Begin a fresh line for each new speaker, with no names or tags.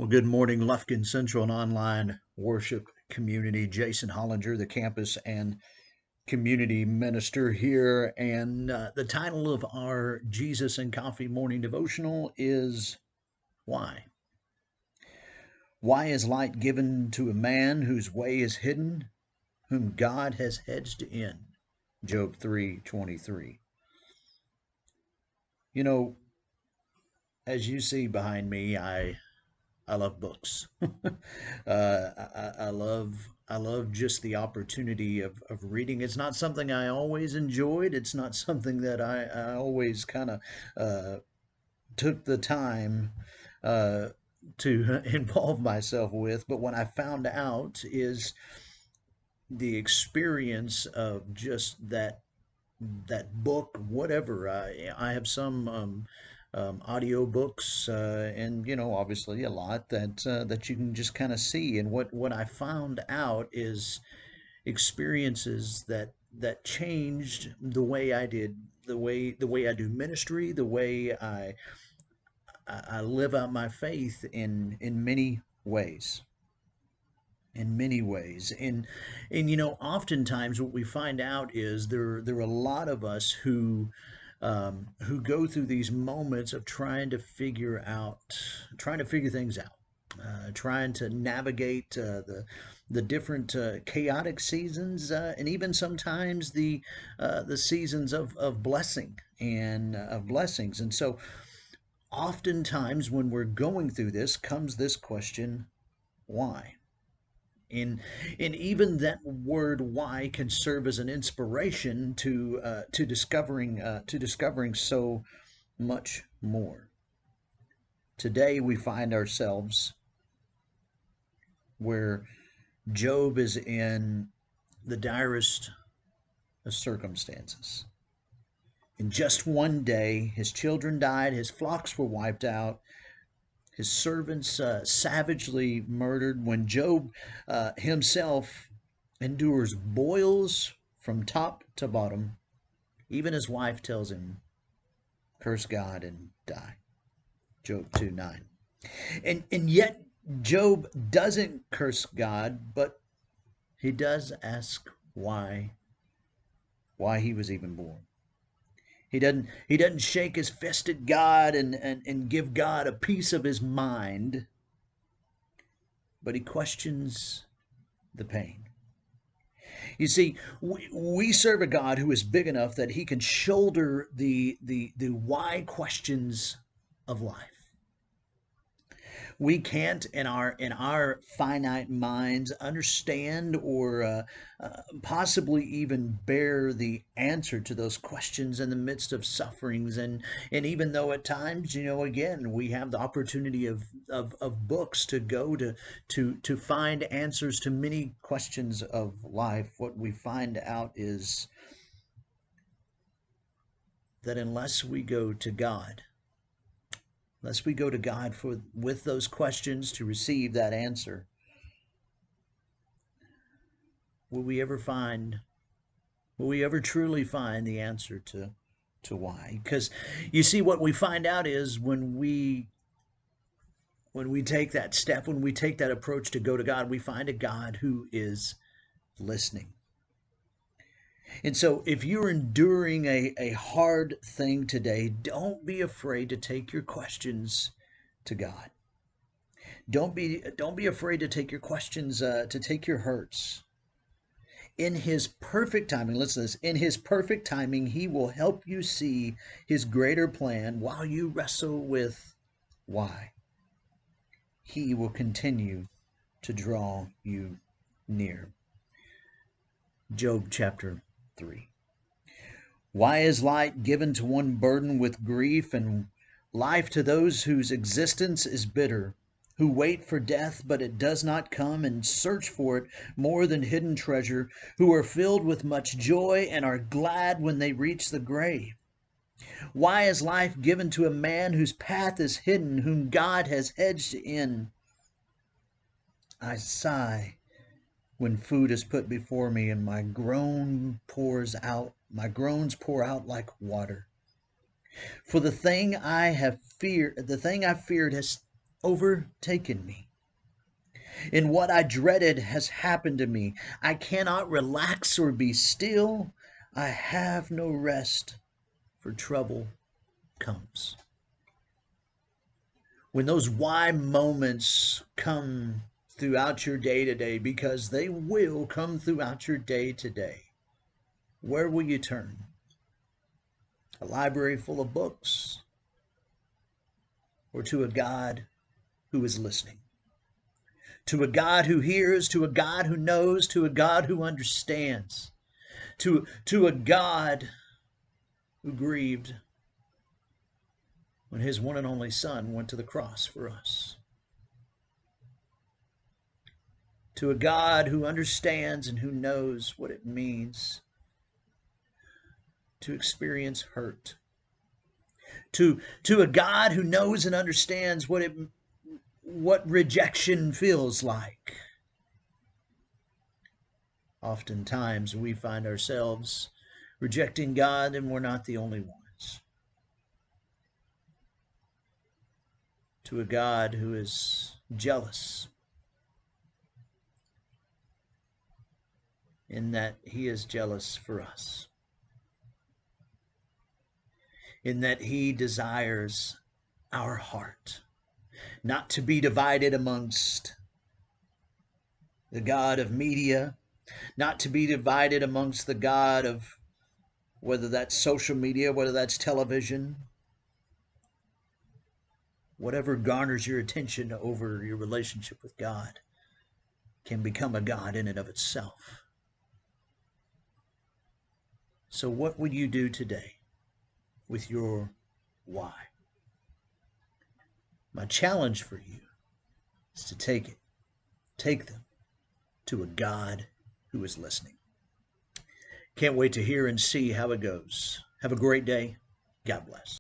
Well, good morning, Lufkin Central and Online Worship Community. Jason Hollinger, the campus and community minister here. And the title of our Jesus and Coffee morning devotional is Why? Why is light given to a man whose way is hidden, whom God has hedged in? Job 3:23. You know, as you see behind me, I love books. I love just the opportunity of reading. It's not something I always enjoyed. It's not something that I always kind of uh, took the time uh, to involve myself with. But what I found out is the experience of just that book, whatever. I have some audio books, and obviously a lot that you can just kind of see. And what I found out is experiences that changed the way I did, the way I do ministry, the way I live out my faith in many ways. In many ways, and oftentimes what we find out is there are a lot of us who go through these moments of trying to figure things out, trying to navigate the different chaotic seasons, and even sometimes the seasons of blessing and of blessings. And so, oftentimes when we're going through this, comes this question: why? And even that word "why" can serve as an inspiration to discovering so much more. Today we find ourselves where Job is in the direst of circumstances. In just one day, his children died, his flocks were wiped out, his servants savagely murdered. When Job himself endures boils from top to bottom, even his wife tells him, curse God and die. Job 2:9. And yet Job doesn't curse God, but he does ask why he was even born. He doesn't shake his fist at God and give God a piece of his mind, but he questions the pain. You see, we serve a God who is big enough that he can shoulder the why questions of life. We can't in our finite minds understand or possibly even bear the answer to those questions in the midst of sufferings. And even though at times, again, we have the opportunity of books to go to find answers to many questions of life, what we find out is that unless we go to God for with those questions to receive that answer, will we ever find will we ever truly find the answer to why? Because you see, what we find out is when we take that step, when we take that approach to go to God, we find a God who is listening. And so if you're enduring a hard thing today, don't be afraid to take your questions to God. Don't be afraid to take your questions, to take your hurts. In his perfect timing, listen to this, in his perfect timing, he will help you see his greater plan while you wrestle with why. He will continue to draw you near. Job chapter 3. Why is light given to one burdened with grief, and life to those whose existence is bitter, who wait for death but it does not come, and search for it more than hidden treasure, who are filled with much joy and are glad when they reach the grave? Why is life given to a man whose path is hidden, whom God has hedged in? I sigh when food is put before me, and my groans pour out like water. For the thing I feared has overtaken me. And what I dreaded has happened to me. I cannot relax or be still. I have no rest, for trouble comes. When those why moments come throughout your day to day, because they will come throughout your day to day, where will you turn? A library full of books, or to a God who is listening? To a God who hears, to a God who knows, to a God who understands, to a God who grieved when his one and only Son went to the cross for us. To a God who understands and who knows what it means to experience hurt. To a God who knows and understands what rejection feels like. Oftentimes we find ourselves rejecting God, and we're not the only ones. To a God who is jealous, in that he is jealous for us, in that he desires our heart, not to be divided amongst the God of media, not to be divided amongst the God of whether that's social media, whether that's television, whatever garners your attention over your relationship with God can become a God in and of itself. So what would you do today with your why? My challenge for you is to take them to a God who is listening. Can't wait to hear and see how it goes. Have a great day. God bless.